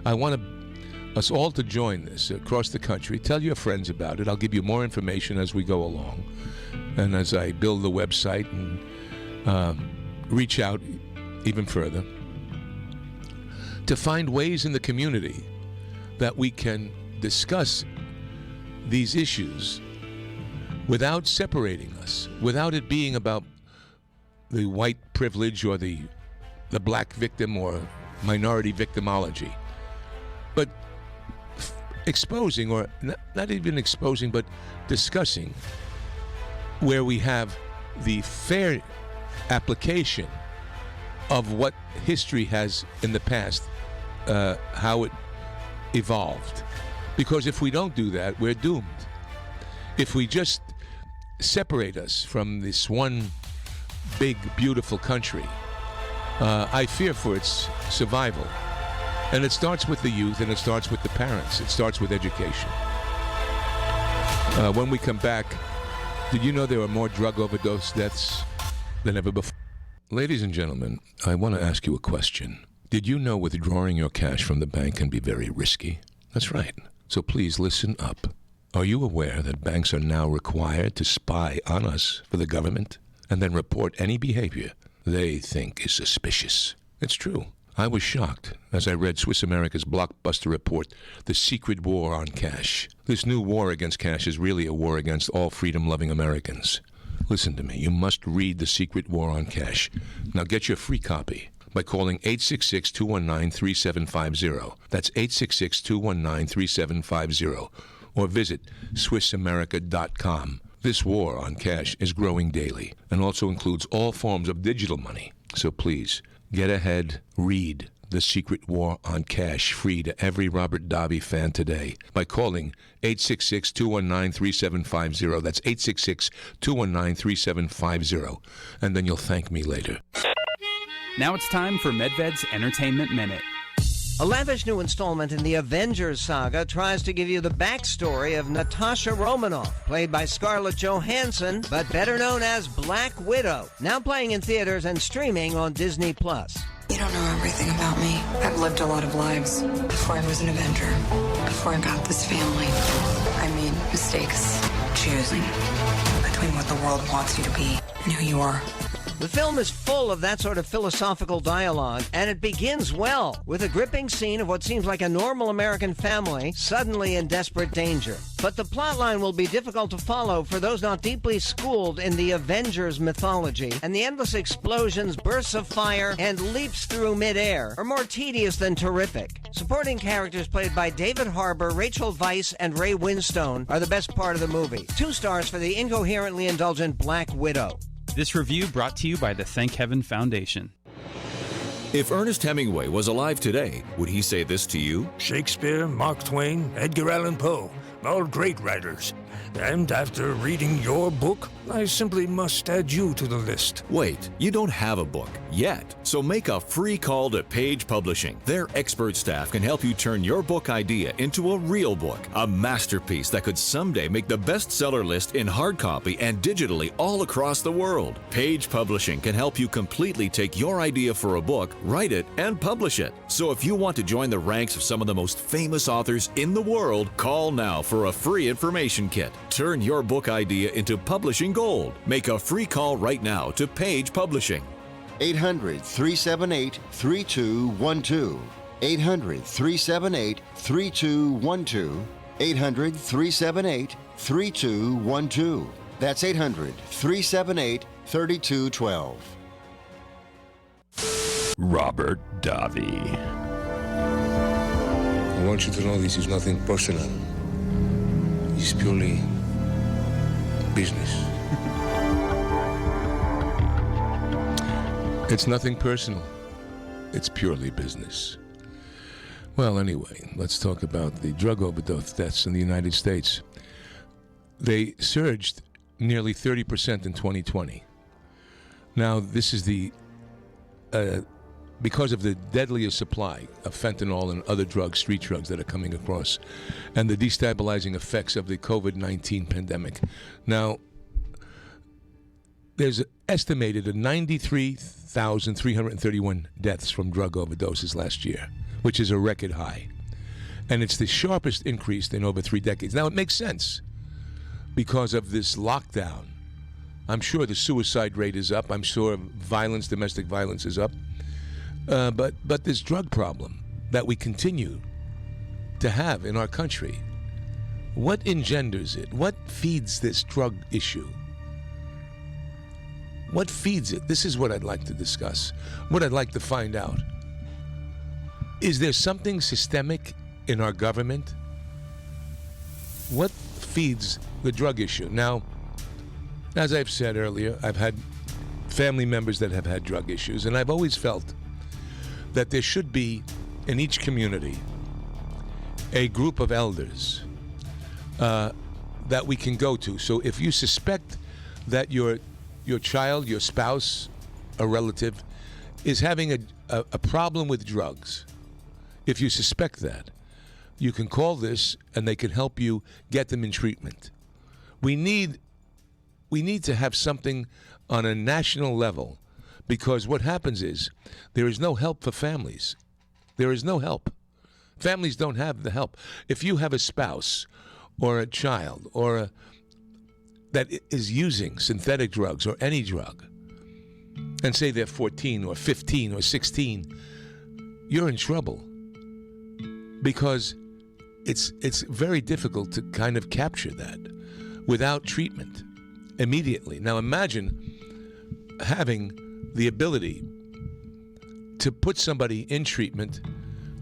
I want us all to join this across the country. Tell your friends about it. I'll give you more information as we go along. And as I build the website and reach out even further to find ways in the community that we can discuss these issues without separating us, without it being about the white privilege or the black victim or minority victimology, but exposing, or not even exposing, but discussing where we have the fair application of what history has in the past, how it evolved. Because if we don't do that, we're doomed. If we just separate us from this one big, beautiful country, I fear for its survival. And it starts with the youth, and it starts with the parents. It starts with education. When we come back, did you know there are more drug overdose deaths than ever before? Ladies and gentlemen, I want to ask you a question. Did you know withdrawing your cash from the bank can be very risky? That's right. So please listen up. Are you aware that banks are now required to spy on us for the government and then report any behavior they think is suspicious? It's true. I was shocked as I read Swiss America's blockbuster report, The Secret War on Cash. This new war against cash is really a war against all freedom-loving Americans. Listen to me. You must read The Secret War on Cash. Now get your free copy by calling 866-219-3750. That's 866-219-3750. Or visit SwissAmerica.com. This war on cash is growing daily and also includes all forms of digital money. So please, get ahead, read The Secret War on Cash free to every Robert Davi fan today by calling 866-219-3750. That's 866-219-3750. And then you'll thank me later. Now it's time for MedVed's Entertainment Minute. A lavish new installment in the Avengers saga tries to give you the backstory of Natasha Romanoff, played by Scarlett Johansson, but better known as Black Widow, now playing in theaters and streaming on Disney+. You don't know everything about me. I've lived a lot of lives before I was an Avenger, before I got this family. I made mistakes choosing between what the world wants you to be and who you are. The film is full of that sort of philosophical dialogue, and it begins well with a gripping scene of what seems like a normal American family suddenly in desperate danger. But the plotline will be difficult to follow for those not deeply schooled in the Avengers mythology, and the endless explosions, bursts of fire, and leaps through midair are more tedious than terrific. Supporting characters played by David Harbour, Rachel Weisz, and Ray Winstone are the best part of the movie. 2 stars for the incoherently indulgent Black Widow. This review brought to you by the Thank Heaven Foundation. If Ernest Hemingway was alive today, would he say this to you? Shakespeare, Mark Twain, Edgar Allan Poe, all great writers. And after reading your book, I simply must add you to the list. Wait, you don't have a book yet, so make a free call to Page Publishing. Their expert staff can help you turn your book idea into a real book, a masterpiece that could someday make the bestseller list in hard copy and digitally all across the world. Page Publishing can help you completely take your idea for a book, write it, and publish it. So if you want to join the ranks of some of the most famous authors in the world, call now for a free information kit. Turn your book idea into publishing gold. Make a free call right now to Page Publishing. 800-378-3212. 800-378-3212. 800-378-3212. That's 800-378-3212. Robert Davi. I want you to know this is nothing personal. It's purely business. It's nothing personal. It's purely business. Well, anyway, let's talk about the drug overdose deaths in the United States. They surged nearly 30% in 2020. Now, this is the because of the deadliest supply of fentanyl and other drugs, street drugs that are coming across, and the destabilizing effects of the COVID-19 pandemic. Now, there's estimated 93,331 deaths from drug overdoses last year. which is a record high. And it's the sharpest increase in over 3 decades. Now, it makes sense because of this lockdown. I'm sure the suicide rate is up. I'm sure violence, domestic violence is up. But this drug problem that we continue to have in our country, what engenders it? What feeds this drug issue? What feeds it? This is what I'd like to discuss, what I'd like to find out. Is there something systemic in our government? What feeds the drug issue? Now, as I've said earlier, I've had family members that have had drug issues, and I've always felt that there should be, in each community, a group of elders that we can go to. So if you suspect that your child, your spouse, a relative, is having a problem with drugs, if you suspect that, you can call this and they can help you get them in treatment. We need to have something on a national level, because what happens is there is no help for families. There is no help. Families don't have the help. If you have a spouse or a child that is using synthetic drugs or any drug, and say they're 14 or 15 or 16, you're in trouble, because it's very difficult to kind of capture that without treatment immediately. Now imagine having the ability to put somebody in treatment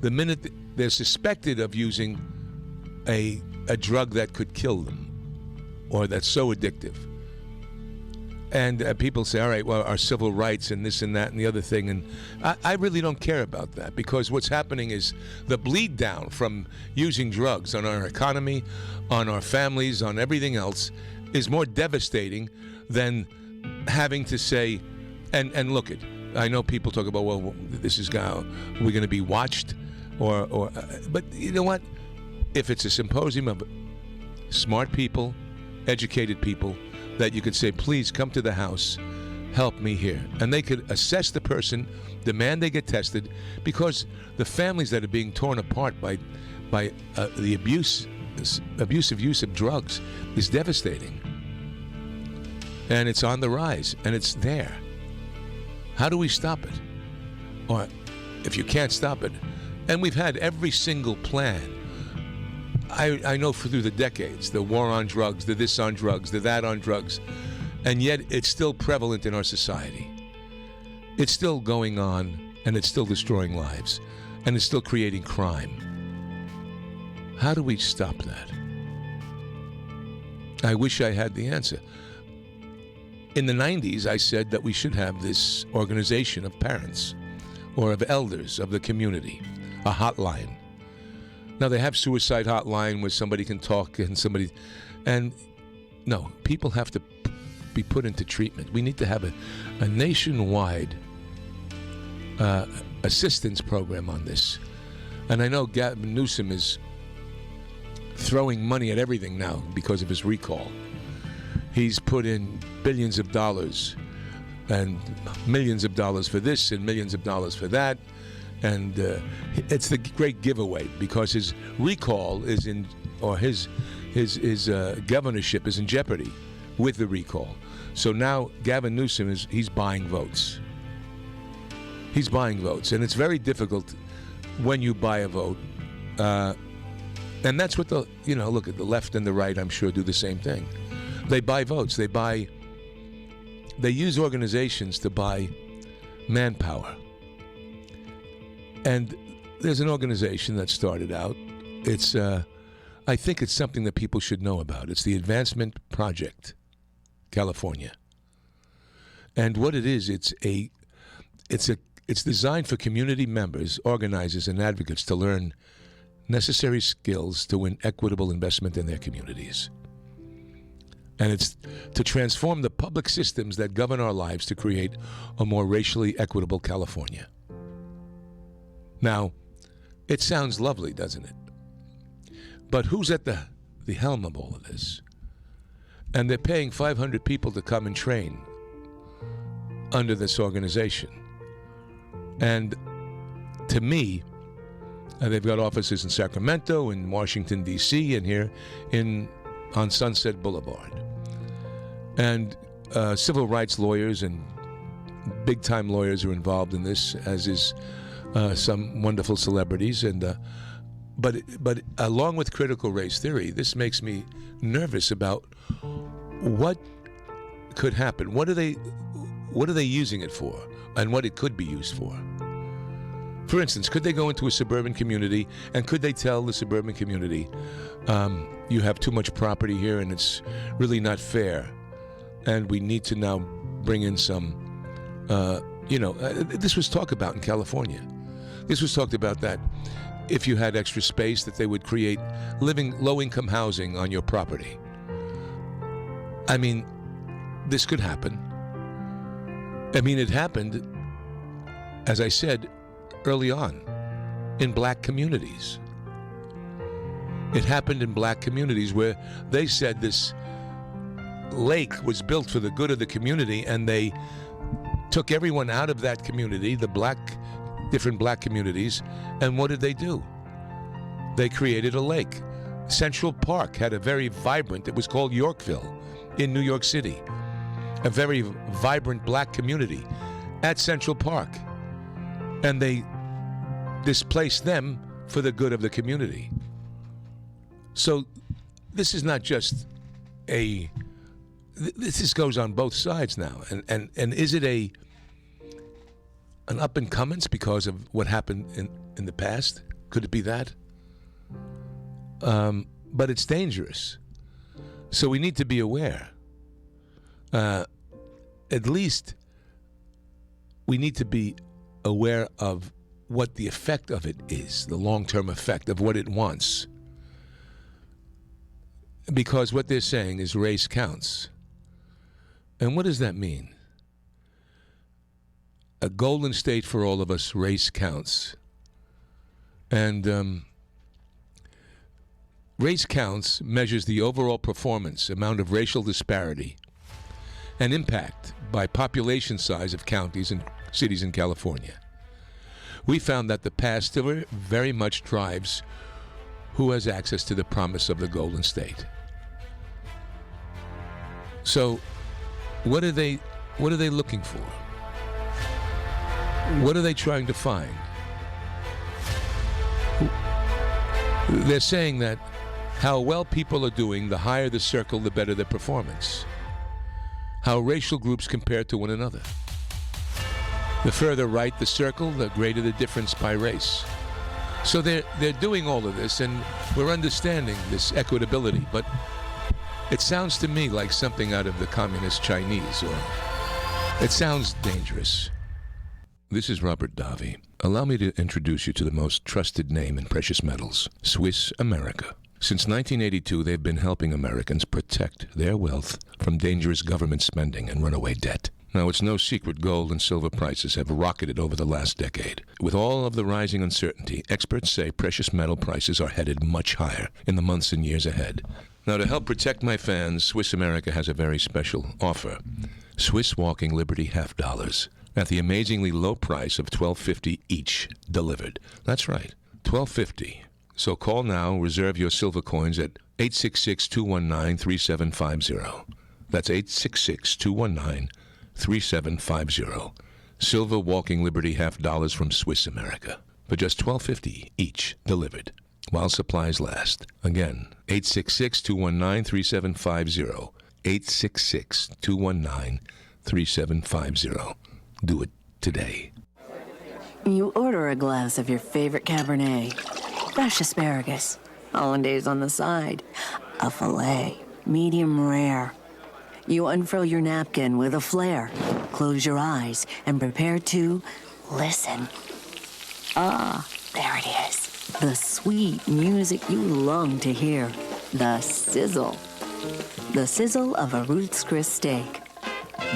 the minute they're suspected of using a drug that could kill them or that's so addictive. And people say, all right, well, our civil rights and this and that and the other thing. And I really don't care about that, because what's happening is the bleed down from using drugs on our economy, on our families, on everything else is more devastating than having to say, and look, I know people talk about, well, this is we're going to be watched, but you know what? If it's a symposium of smart people, educated people, that you could say, please come to the house, help me here. And they could assess the person, demand they get tested, because the families that are being torn apart by the abusive use of drugs is devastating. And it's on the rise, and it's there. How do we stop it? Or if you can't stop it, and we've had every single plan. I know through the decades, the war on drugs, the this on drugs, the that on drugs, and yet it's still prevalent in our society. It's still going on, and it's still destroying lives, and it's still creating crime. How do we stop that? I wish I had the answer. In the 90s, I said that we should have this organization of parents or of elders of the community, a hotline. Now, they have suicide hotline where somebody can talk and no, people have to be put into treatment. We need to have a nationwide assistance program on this. And I know Gavin Newsom is throwing money at everything now because of his recall. He's put in billions of dollars and millions of dollars for this and millions of dollars for that. And it's the great giveaway, because his recall is in, or his governorship is in jeopardy with the recall. So now Gavin Newsom he's buying votes. He's buying votes, and it's very difficult when you buy a vote. And that's what look at the left and the right, I'm sure, do the same thing. They buy votes. They use organizations to buy manpower. And there's an organization that started out. It's, I think it's something that people should know about. It's the Advancement Project, California. And what it is, it's designed for community members, organizers, and advocates to learn necessary skills to win equitable investment in their communities. And it's to transform the public systems that govern our lives to create a more racially equitable California. Now, it sounds lovely, doesn't it? But who's at the helm of all of this? And they're paying 500 people to come and train under this organization. And to me, They've got offices in Sacramento, in Washington, D.C., and here on Sunset Boulevard. And civil rights lawyers and big-time lawyers are involved in this, as is some wonderful celebrities. And but along with critical race theory, this makes me nervous about what could happen. What are they using it for, and what it could be used for? For instance, could they go into a suburban community and could they tell the suburban community, you have too much property here and it's really not fair, and we need to now bring in some, this was talked about in California. This was talked about that if you had extra space, that they would create low-income housing on your property. I mean, this could happen. I mean, it happened, as I said, early on, in black communities. It happened in black communities where they said this lake was built for the good of the community, and they took everyone out of that community, different black communities, and what did they do? They created a lake. Central Park had a very vibrant, it was called Yorkville in New York City, a very vibrant black community at Central Park. And they displaced them for the good of the community. So this is not just this goes on both sides now. And is it an up and comings because of what happened in the past? Could it be that? But it's dangerous. So we need to be aware. At least we need to be aware of what the effect of it is, the long-term effect of what it wants. Because what they're saying is race counts. And what does that mean? A golden state for all of us, race counts. And race counts measures the overall performance, amount of racial disparity, and impact by population size of counties and cities in California. We found that the past still very much drives who has access to the promise of the Golden State. So, what are they looking for? What are they trying to find? They're saying that how well people are doing, the higher the circle, the better the performance. How racial groups compare to one another. The further right the circle, the greater the difference by race. So they're doing all of this, and we're understanding this equitability, but it sounds to me like something out of the communist Chinese, or it sounds dangerous. This is Robert Davi. Allow me to introduce you to the most trusted name in precious metals, Swiss America. Since 1982, they've been helping Americans protect their wealth from dangerous government spending and runaway debt. Now, it's no secret gold and silver prices have rocketed over the last decade. With all of the rising uncertainty, experts say precious metal prices are headed much higher in the months and years ahead. Now, to help protect my fans, Swiss America has a very special offer. Swiss Walking Liberty half dollars at the amazingly low price of $12.50 each, delivered. That's right, $12.50. So call now, reserve your silver coins at 866-219-3750. That's 866-219-3750. Silver Walking Liberty half dollars from Swiss America for just $12.50 each, delivered, while supplies last. Again, 866-219-3750. 866-219-3750. Do it today. You order a glass of your favorite Cabernet, fresh asparagus, hollandaise on the side, a filet, medium rare. You unfurl your napkin with a flair, close your eyes, and prepare to listen. Ah, there it is. The sweet music you long to hear. The sizzle. The sizzle of a Ruth's Chris steak.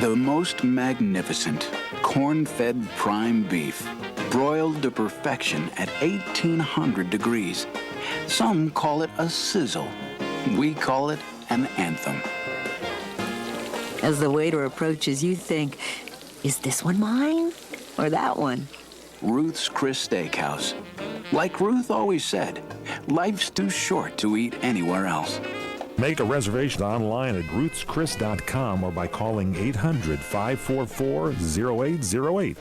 The most magnificent corn-fed prime beef, broiled to perfection at 1,800 degrees. Some call it a sizzle. We call it an anthem. As the waiter approaches, you think, is this one mine or that one? Ruth's Chris Steakhouse. Like Ruth always said, life's too short to eat anywhere else. Make a reservation online at ruthschris.com or by calling 800-544-0808.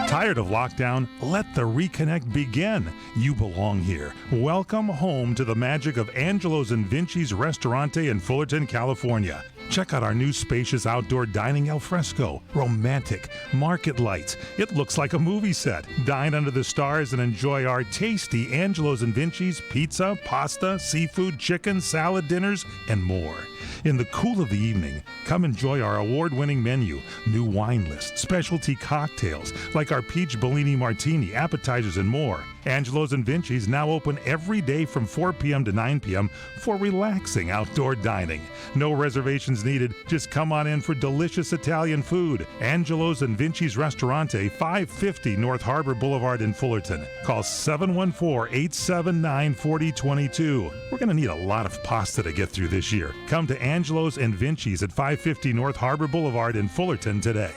Tired of lockdown? Let the reconnect begin. You belong here. Welcome home to the magic of Angelo's and Vinci's Restaurante in Fullerton, California. Check out our new spacious outdoor dining al fresco. Romantic. Market lights. It looks like a movie set. Dine under the stars and enjoy our tasty Angelo's and Vinci's pizza, pasta, seafood, chicken, salad dinners, and more. In the cool of the evening, come enjoy our award-winning menu, new wine list, specialty cocktails like our peach Bellini martini, appetizers, and more. Angelo's and Vinci's now open every day from 4 p.m. to 9 p.m. for relaxing outdoor dining. No reservations needed. Just come on in for delicious Italian food. Angelo's and Vinci's Restaurante, 550 North Harbor Boulevard in Fullerton. Call 714-879-4022. We're going to need a lot of pasta to get through this year. Come to Angelo's and Vinci's at 550 North Harbor Boulevard in Fullerton today.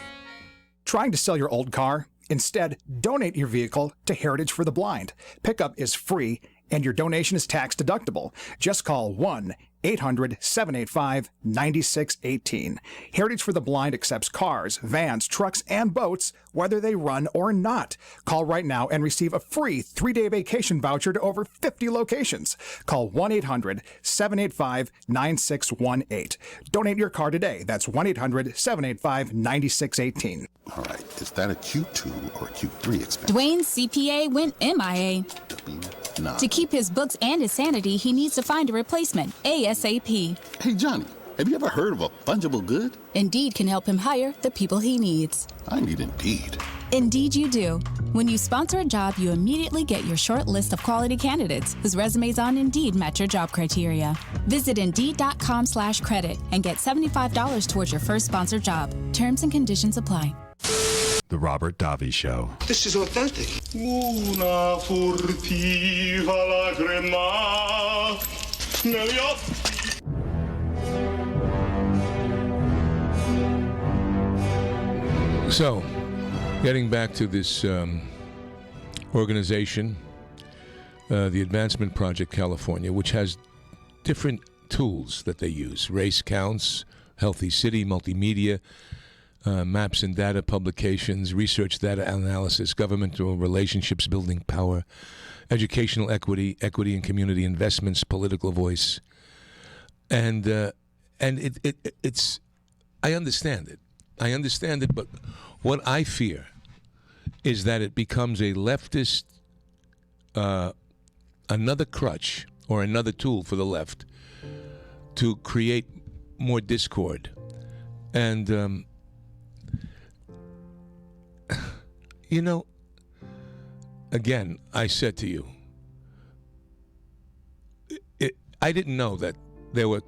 Trying to sell your old car? Instead, donate your vehicle to Heritage for the Blind. Pickup is free, and your donation is tax deductible. Just call 1-800-785-9618. Heritage for the Blind accepts cars, vans, trucks, and boats, whether they run or not. Call right now and receive a free 3-day vacation voucher to over 50 locations. Call 1-800-785-9618. Donate your car today. That's 1-800-785-9618. All right, is that a Q2 or a Q3 expense? Dwayne's CPA went MIA. Nah. To keep his books and his sanity, he needs to find a replacement ASAP. Hey, Johnny, have you ever heard of a fungible good? Indeed can help him hire the people he needs. I need Indeed. Indeed you do. When you sponsor a job, you immediately get your short list of quality candidates whose resumes on Indeed match your job criteria. Visit Indeed.com/credit and get $75 towards your first sponsored job. Terms and conditions apply. The Robert Davi Show. This is authentic. Una furtiva lacrima negli occhi. So, getting back to this organization, the Advancement Project California, which has different tools that they use: race counts, healthy city, multimedia, maps and data publications, research data analysis, governmental relationships building power, educational equity, equity and community investments, political voice, and it's I understand it. I understand it, but what I fear is that it becomes a leftist, another crutch or another tool for the left to create more discord. And, you know, again, I said to you, I didn't know that there were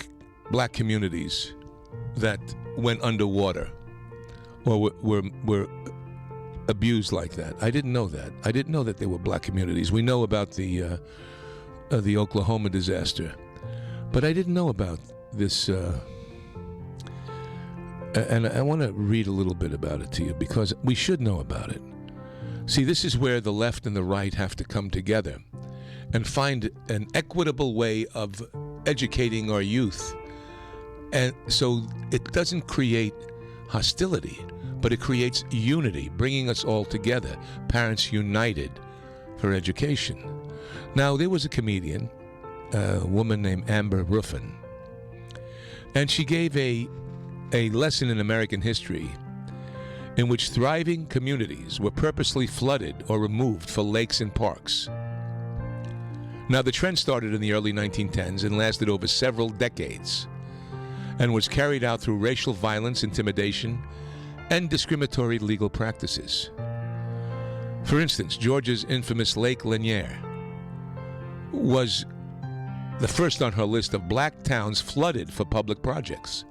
black communities that went underwater or were abused like that. I didn't know that. I didn't know that there were black communities. We know about the Oklahoma disaster, but I didn't know about this. And I want to read a little bit about it to you because we should know about it. See, this is where the left and the right have to come together and find an equitable way of educating our youth, and so it doesn't create hostility, but it creates unity, bringing us all together, parents united for education. Now, there was a comedian, a woman named Amber Ruffin, and she gave a lesson in American history in which thriving communities were purposely flooded or removed for lakes and parks. Now, the trend started in the early 1910s and lasted over several decades and was carried out through racial violence, intimidation, and discriminatory legal practices. For instance, Georgia's infamous Lake Lanier was the first on her list of black towns flooded for public projects,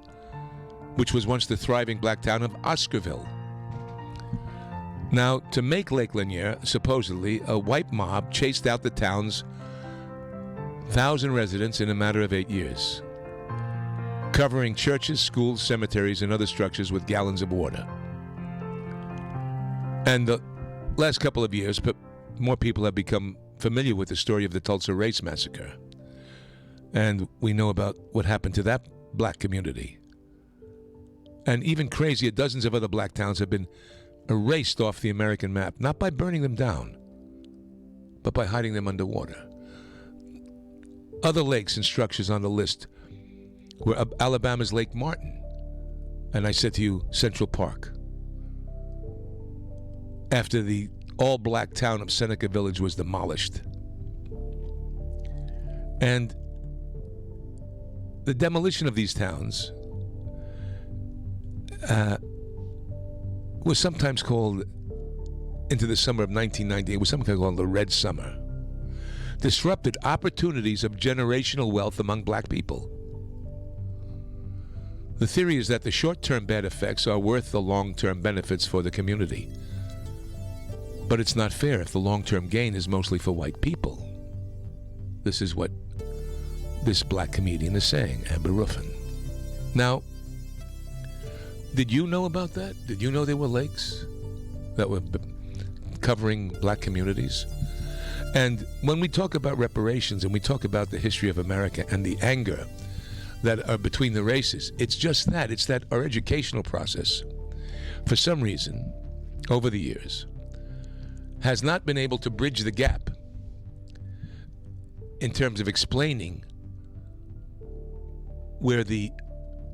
which was once the thriving black town of Oscarville. Now, to make Lake Lanier, supposedly, a white mob chased out the town's 1,000 residents in a matter of 8 years, covering churches, schools, cemeteries, and other structures with gallons of water. And the last couple of years, but more people have become familiar with the story of the Tulsa Race Massacre. And we know about what happened to that black community. And even crazier, dozens of other black towns have been erased off the American map, not by burning them down, but by hiding them underwater. Other lakes and structures on the list were Alabama's Lake Martin. And I said to you, Central Park. After the all-black town of Seneca Village was demolished. And the demolition of these towns was sometimes called, into the summer of 1990, it was sometimes called the Red Summer. Disrupted opportunities of generational wealth among black people. The theory is that the short-term bad effects are worth the long-term benefits for the community. But it's not fair if the long-term gain is mostly for white people. This is what this black comedian is saying, Amber Ruffin. Now, did you know about that? Did you know there were lakes that were covering black communities? And when we talk about reparations and we talk about the history of America and the anger that are between the races, it's just that. It's that our educational process, for some reason, over the years, has not been able to bridge the gap in terms of explaining where the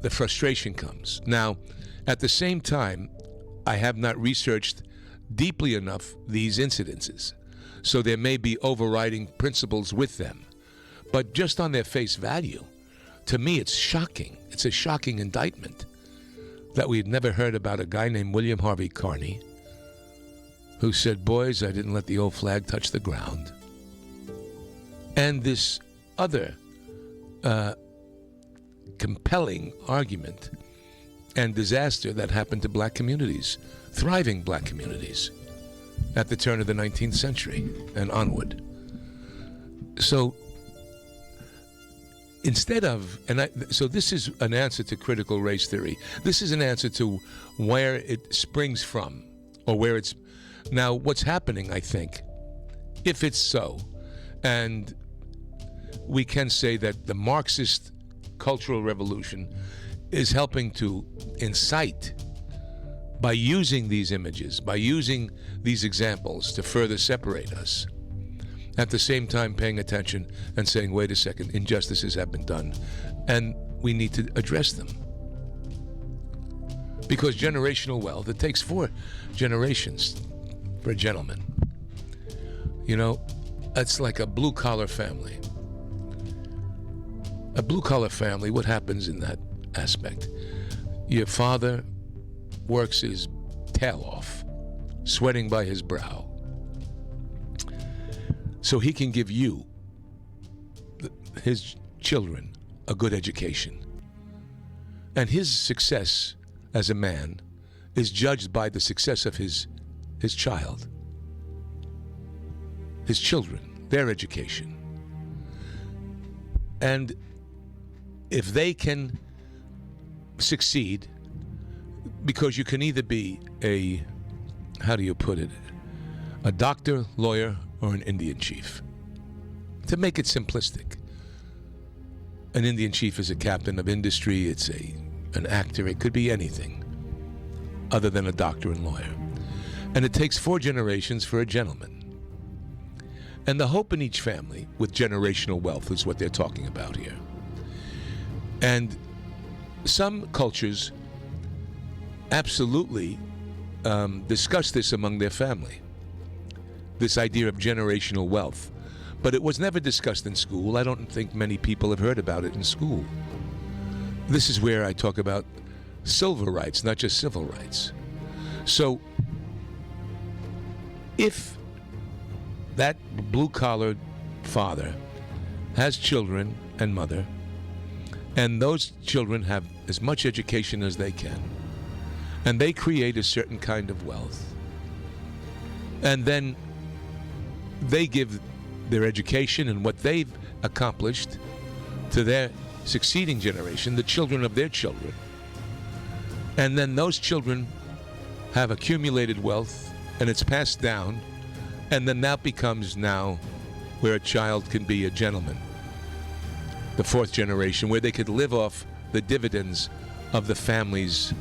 frustration comes. Now, at the same time, I have not researched deeply enough these incidences, so there may be overriding principles with them. But just on their face value, to me it's shocking. It's a shocking indictment that we had never heard about a guy named William Harvey Carney who said, "Boys, I didn't let the old flag touch the ground." And this other compelling argument and disaster that happened to black communities, thriving black communities, at the turn of the 19th century and onward. So instead of, so this is an answer to critical race theory. This is an answer to where it springs from, or where it's. Now, what's happening, I think, if it's so, and we can say that the Marxist cultural revolution is helping to incite, by using these images, by using these examples to further separate us, at the same time paying attention and saying, wait a second, injustices have been done, and we need to address them. Because generational wealth, it takes 4 generations for a gentleman. You know, it's like a blue-collar family. A blue-collar family, what happens in that aspect? Your father works his tail off, sweating by his brow, so he can give you, his children, a good education. And his success as a man is judged by the success of his child, his children, their education. And if they can succeed, because you can either be a, how do you put it, a doctor, lawyer, or an Indian chief. To make it simplistic, an Indian chief is a captain of industry, it's an actor, it could be anything other than a doctor and lawyer. And it takes 4 generations for a gentleman. And the hope in each family with generational wealth is what they're talking about here. And some cultures absolutely discuss this among their family, this idea of generational wealth. But it was never discussed in school. I don't think many people have heard about it in school. This is where I talk about civil rights, not just civil rights. So if that blue-collar father has children and mother, and those children have as much education as they can, and they create a certain kind of wealth, and then they give their education and what they've accomplished to their succeeding generation, the children of their children, and then those children have accumulated wealth and it's passed down, and then that becomes now where a child can be a gentleman. The fourth generation, where they could live off the dividends of the family's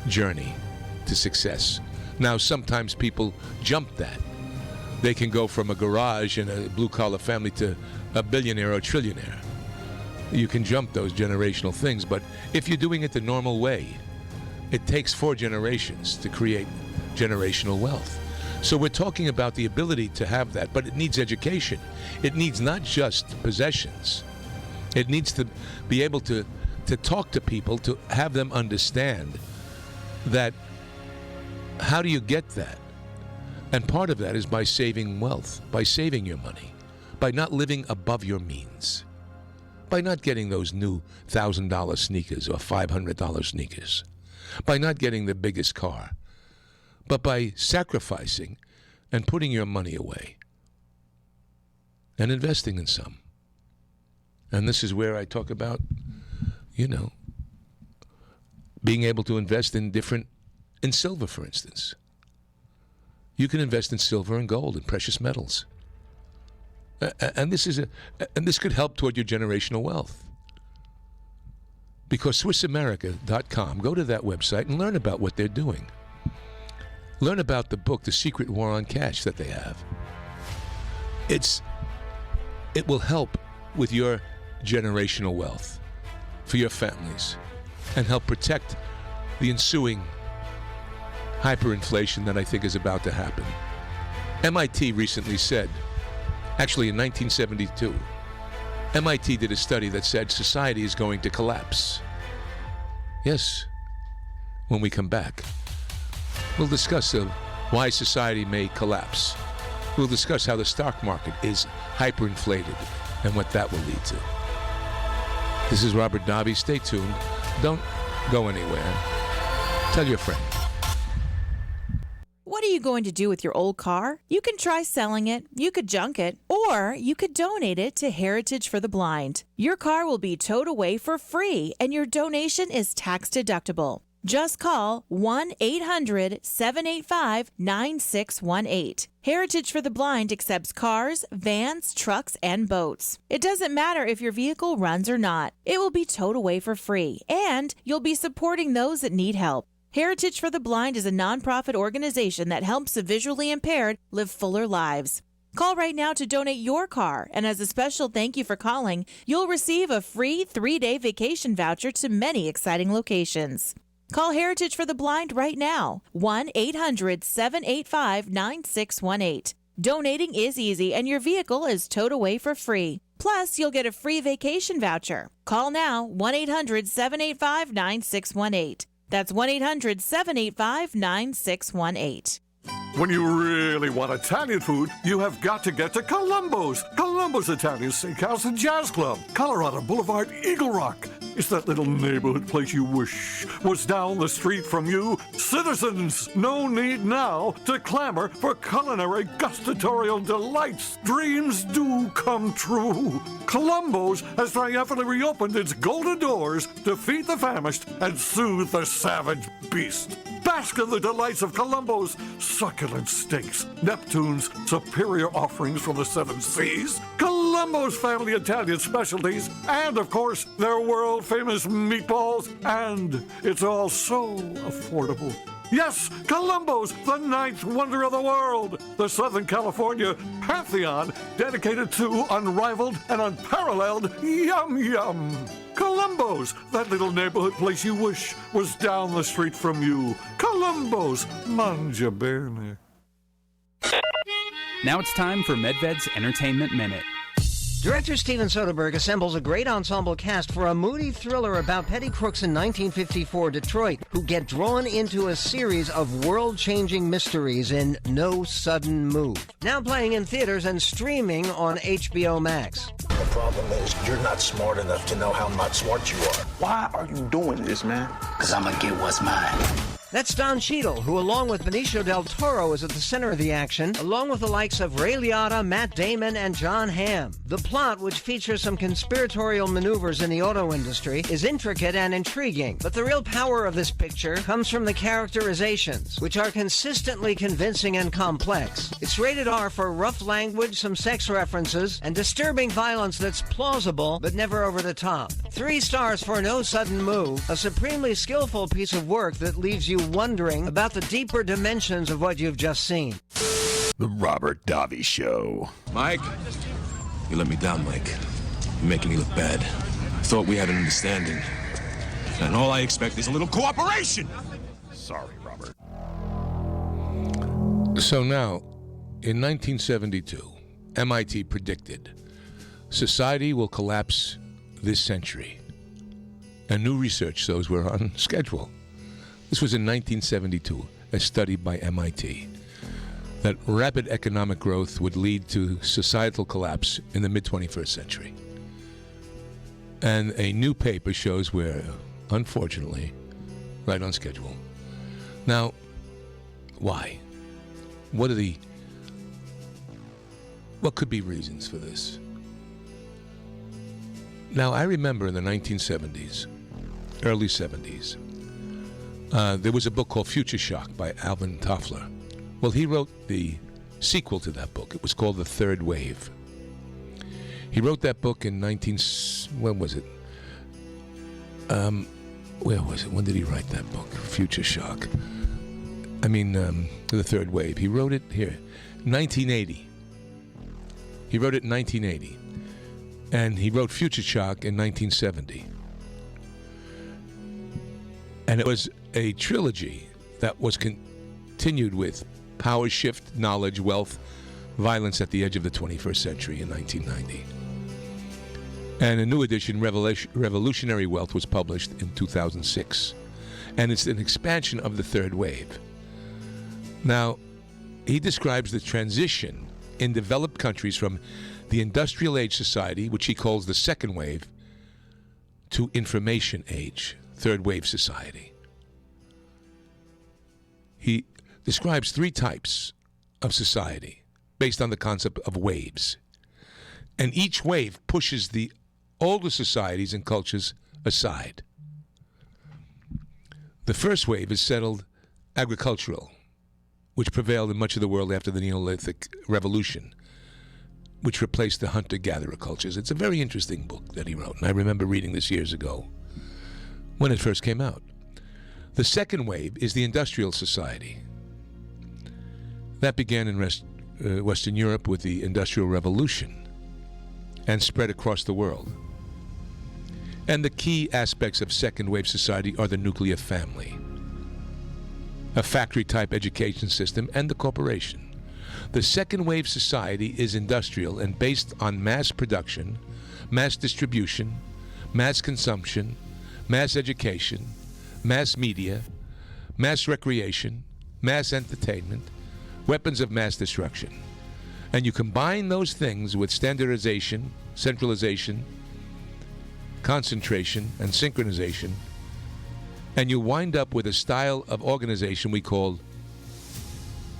journey to success. Now, sometimes people jump that. They can go from a garage in a blue-collar family to a billionaire or trillionaire. You can jump those generational things, but if you're doing it the normal way, it takes 4 generations to create generational wealth. So we're talking about the ability to have that, but it needs education. It needs not just possessions. It needs to be able to talk to people, to have them understand that how do you get that? And part of that is by saving wealth, by saving your money, by not living above your means, by not getting those new $1,000 sneakers or $500 sneakers, by not getting the biggest car, but by sacrificing and putting your money away and investing in some. And this is where I talk about, being able to invest in silver, for instance. You can invest in silver and gold and precious metals. And this could help toward your generational wealth. Because SwissAmerica.com, go to that website and learn about what they're doing. Learn about the book, The Secret War on Cash, that they have. It will help with your generational wealth for your families and help protect the ensuing hyperinflation that I think is about to happen. MIT recently said, actually in 1972, MIT did a study that said society is going to collapse. Yes, when we come back, we'll discuss why society may collapse. We'll discuss how the stock market is hyperinflated and what that will lead to. This is Robert Davi. Stay tuned. Don't go anywhere. Tell your friend. What are you going to do with your old car? You can try selling it, you could junk it, or you could donate it to Heritage for the Blind. Your car will be towed away for free, and your donation is tax deductible. Just call 1-800-785-9618. Heritage for the Blind accepts cars, vans, trucks, and boats. It doesn't matter if your vehicle runs or not. It will be towed away for free, and you'll be supporting those that need help. Heritage for the Blind is a nonprofit organization that helps the visually impaired live fuller lives. Call right now to donate your car, and as a special thank you for calling, you'll receive a free 3-day vacation voucher to many exciting locations. Call Heritage for the Blind right now, 1-800-785-9618. Donating is easy, and your vehicle is towed away for free. Plus, you'll get a free vacation voucher. Call now, 1-800-785-9618. That's 1-800-785-9618. When you really want Italian food, you have got to get to Columbo's. Columbo's Italian Steakhouse and Jazz Club, Colorado Boulevard, Eagle Rock. It's that little neighborhood place you wish was down the street from you. Citizens, no need now to clamor for culinary gustatorial delights. Dreams do come true. Columbo's has triumphantly reopened its golden doors to feed the famished and soothe the savage beast. Bask in the delights of Columbo's succulent steaks, Neptune's superior offerings from the 7 seas, Columbo's family Italian specialties, and of course their world-famous meatballs, and it's all so affordable. Yes, Columbo's, the 9th wonder of the world, the Southern California pantheon dedicated to unrivaled and unparalleled yum-yum. Columbo's, that little neighborhood place you wish was down the street from you. Columbo's, mangia bene. Now it's time for MedVed's Entertainment Minute. Director Steven Spielberg assembles a great ensemble cast for a moody thriller about petty crooks in 1954 Detroit who get drawn into a series of world-changing mysteries in No Sudden Move. Now playing in theaters and streaming on HBO Max. The problem is you're not smart enough to know how not smart you are. Why are you doing this, man? Because I'm going to get what's mine. That's Don Cheadle, who along with Benicio Del Toro is at the center of the action, along with the likes of Ray Liotta, Matt Damon, and John Hamm. The plot, which features some conspiratorial maneuvers in the auto industry, is intricate and intriguing, but the real power of this picture comes from the characterizations, which are consistently convincing and complex. It's rated R for rough language, some sex references, and disturbing violence that's plausible but never over the top. 3 stars for No Sudden Move, a supremely skillful piece of work that leaves you wondering about the deeper dimensions of what you've just seen. The Robert Davi Show. Mike, you let me down, Mike. You're making me look bad. I thought we had an understanding. And all I expect is a little cooperation! Sorry, Robert. So now, in 1972, MIT predicted society will collapse this century. And new research shows we're on schedule. This was in 1972, a study by MIT, that rapid economic growth would lead to societal collapse in the mid-21st century. And a new paper shows we're, unfortunately, right on schedule. Now, why? What could be reasons for this? Now, I remember in the 1970s, early 70s, there was a book called Future Shock by Alvin Toffler. Well, he wrote the sequel to that book. It was called The Third Wave. He wrote that book in when was it? Where was it? When did he write that book? Future Shock. The Third Wave. He wrote it here, 1980. He wrote it in 1980. And he wrote Future Shock in 1970. And it was a trilogy that was continued with power shift, knowledge, wealth, violence at the edge of the 21st century in 1990. And a new edition, Revolutionary Wealth, was published in 2006. And it's an expansion of the Third Wave. Now, he describes the transition in developed countries from the industrial age society, which he calls the Second Wave, to information age, Third Wave society. He describes 3 types of society based on the concept of waves. And each wave pushes the older societies and cultures aside. The first wave is settled agricultural, which prevailed in much of the world after the Neolithic Revolution, which replaced the hunter-gatherer cultures. It's a very interesting book that he wrote, and I remember reading this years ago when it first came out. The second wave is the industrial society. That began in Western Europe with the Industrial Revolution and spread across the world. And the key aspects of second wave society are the nuclear family, a factory-type education system, and the corporation. The second wave society is industrial and based on mass production, mass distribution, mass consumption, mass education, mass media, mass recreation, mass entertainment, weapons of mass destruction. And you combine those things with standardization, centralization, concentration, and synchronization, and you wind up with a style of organization we call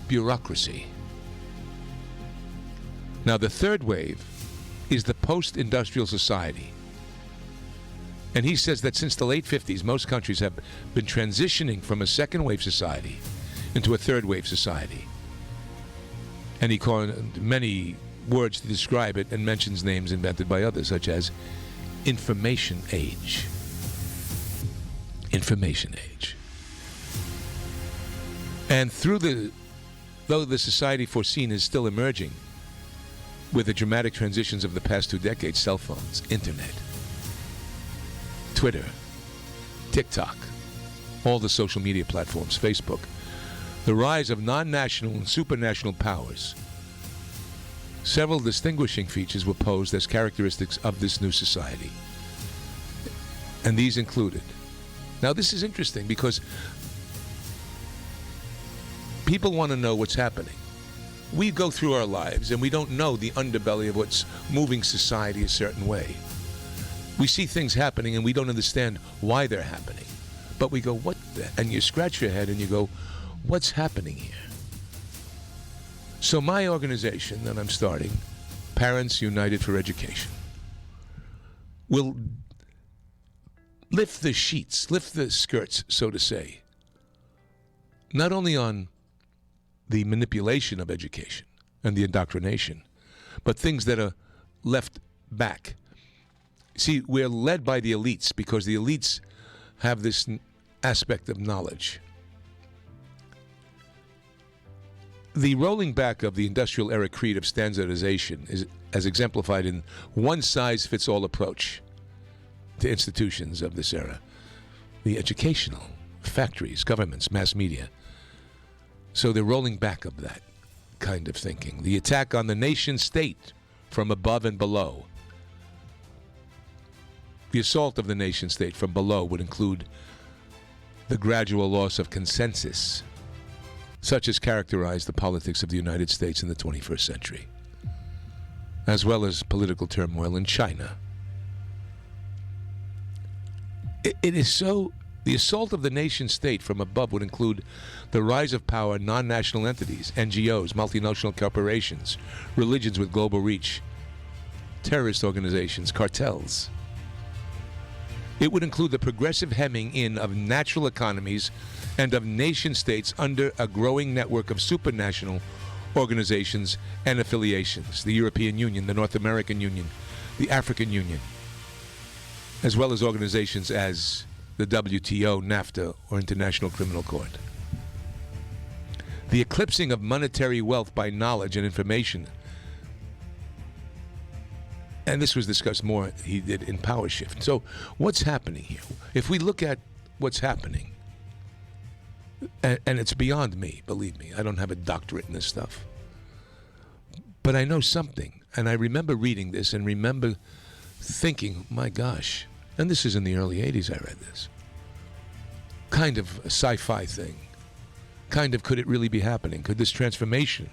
bureaucracy. Now, the third wave is the post-industrial society. And he says that since the late 50s, most countries have been transitioning from a second wave society into a third wave society. And he coined many words to describe it and mentions names invented by others, such as information age. Information age. And though the society foreseen is still emerging, with the dramatic transitions of the past 2 decades, cell phones, internet, Twitter, TikTok, all the social media platforms, Facebook, the rise of non-national and supranational powers, several distinguishing features were posed as characteristics of this new society. And these included. Now, this is interesting because people want to know what's happening. We go through our lives and we don't know the underbelly of what's moving society a certain way. We see things happening and we don't understand why they're happening. But we go, what the? And you scratch your head and you go, what's happening here? So my organization that I'm starting, Parents United for Education, will lift the sheets, lift the skirts, so to say, not only on the manipulation of education and the indoctrination, but things that are left back. See, we're led by the elites because the elites have this aspect of knowledge. The rolling back of the industrial era creed of standardization is as exemplified in one-size-fits-all approach to institutions of this era. The educational, factories, governments, mass media. So they're rolling back of that kind of thinking. The attack on the nation state from above and below. The assault of the nation state from below would include the gradual loss of consensus, such as characterized the politics of the United States in the 21st century, as well as political turmoil in China. It is so. The assault of the nation state from above would include the rise of power, non-national entities, NGOs, multinational corporations, religions with global reach, terrorist organizations, cartels. It would include the progressive hemming in of natural economies and of nation states under a growing network of supranational organizations and affiliations, the European Union, the North American Union, the African Union, as well as organizations as the WTO, NAFTA, or International Criminal Court. The eclipsing of monetary wealth by knowledge and information. And this was discussed more, he did, in Power Shift. So what's happening here? If we look at what's happening, and it's beyond me, believe me, I don't have a doctorate in this stuff. But I know something, and I remember reading this and remember thinking, my gosh, and this is in the early 80s I read this, kind of a sci-fi thing, kind of could it really be happening? Could this transformation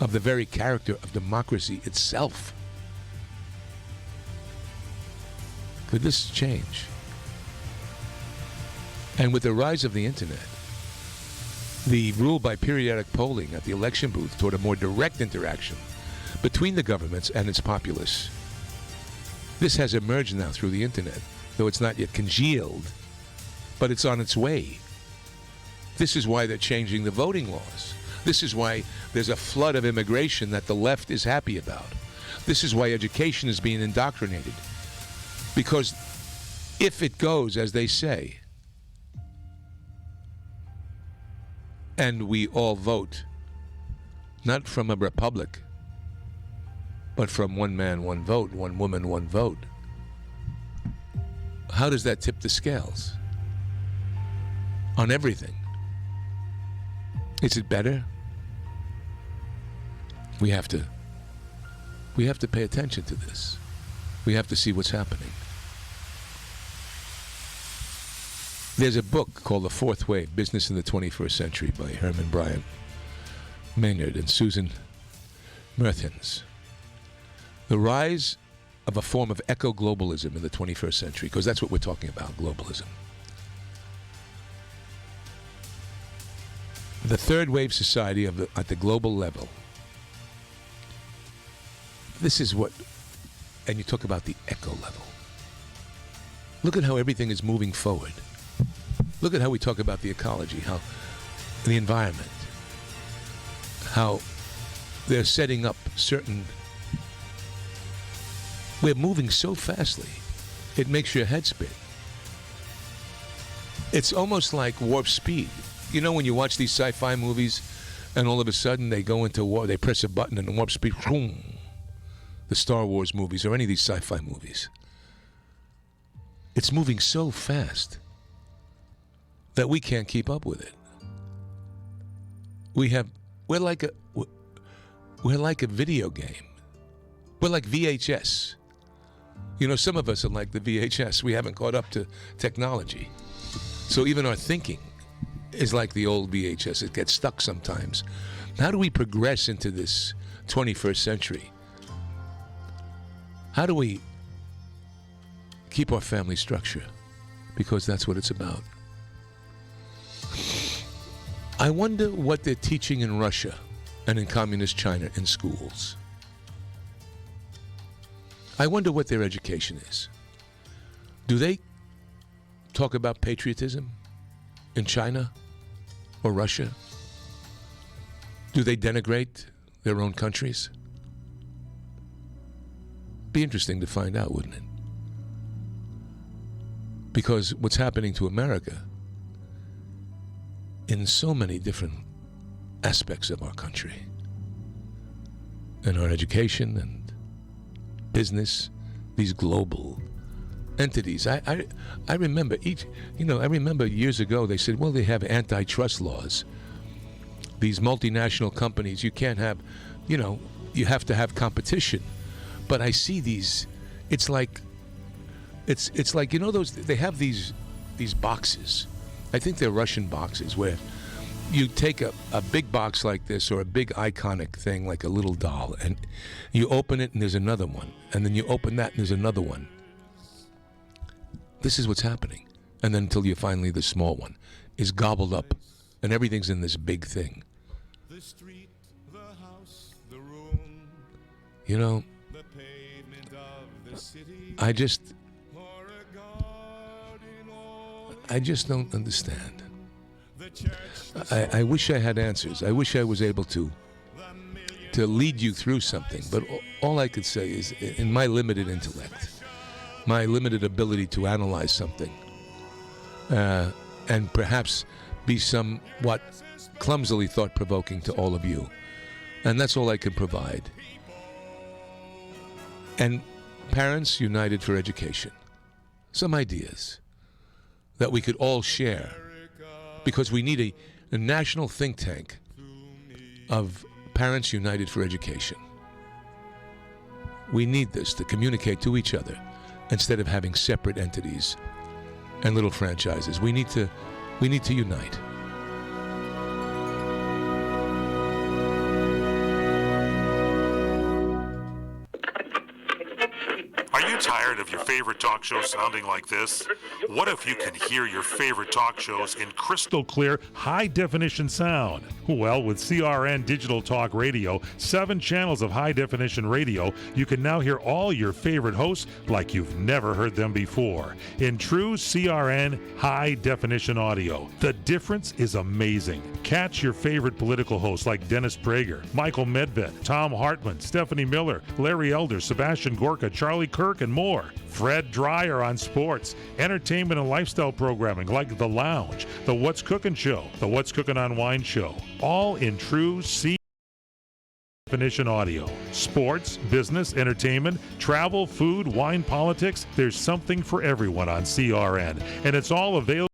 of the very character of democracy itself, could this change? And with the rise of the internet, the rule by periodic polling at the election booth toward a more direct interaction between the governments and its populace, this has emerged now through the internet, though it's not yet congealed, but it's on its way. This is why they're changing the voting laws. This is why there's a flood of immigration that the left is happy about. This is why education is being indoctrinated. Because if it goes as they say, and we all vote, not from a republic, but from one man, one vote, one woman, one vote, how does that tip the scales on everything? Is it better? We have to pay attention to this. We have to see what's happening. There's a book called The Fourth Wave, Business in the 21st Century by Herman Bryant Maynard and Susan Mertens. The rise of a form of eco-globalism in the 21st century, because that's what we're talking about, globalism. The third wave society at the global level. This is what, and you talk about the eco level. Look at how everything is moving forward. Look at how we talk about the ecology, how the environment, how they're setting up certain. We're moving so fastly, it makes your head spin. It's almost like warp speed. You know when you watch these sci-fi movies and all of a sudden they go into war, they press a button and warp speed, boom. The Star Wars movies or any of these sci-fi movies. It's moving so fast that we can't keep up with it. We're like a video game. We're like VHS. You know, some of us are like the VHS. We haven't caught up to technology. So even our thinking is like the old VHS. It gets stuck sometimes. How do we progress into this 21st century? How do we keep our family structure? because that's what it's about. I wonder what they're teaching in Russia and in communist China in schools. I wonder what their education is. Do they talk about patriotism in China or Russia? Do they denigrate their own countries? Be interesting to find out, wouldn't it? Because what's happening to America in so many different aspects of our country, and our education and business, these global entities. I remember I remember years ago they said, well, they have antitrust laws. These multinational companies, you can't have, you have to have competition. But I see these, it's like those, they have these boxes. I think they're Russian boxes where you take a big box like this or a big iconic thing like a little doll, and you open it and there's another one, and then you open that and there's another one. This is what's happening. And then until you finally, the small one is gobbled up and everything's in this big thing. The street, the house, the room, the pavement of the city. I just don't understand. I wish I had answers. I wish I was able to lead you through something. But all I could say is, in my limited intellect, my limited ability to analyze something, and perhaps be somewhat clumsily thought-provoking to all of you. And that's all I can provide. And Parents United for Education. Some ideas that we could all share, because we need a national think tank of Parents United for Education. We need this to communicate to each other instead of having separate entities and little franchises. We need to unite. Are you tired of your favorite talk show sounding like this? What if you can hear your favorite talk shows in crystal clear, high-definition sound? Well, with CRN Digital Talk Radio, 7 channels of high-definition radio, you can now hear all your favorite hosts like you've never heard them before in true CRN high-definition audio. The difference is amazing. Catch your favorite political hosts like Dennis Prager, Michael Medved, Tom Hartman, Stephanie Miller, Larry Elder, Sebastian Gorka, Charlie Kirk, and more. Fred Dreyer on sports, entertainment and lifestyle programming like The Lounge, The What's Cooking Show, The What's Cooking on Wine Show, all in true definition audio. Sports, business, entertainment, travel, food, wine, politics, there's something for everyone on CRN, and it's all available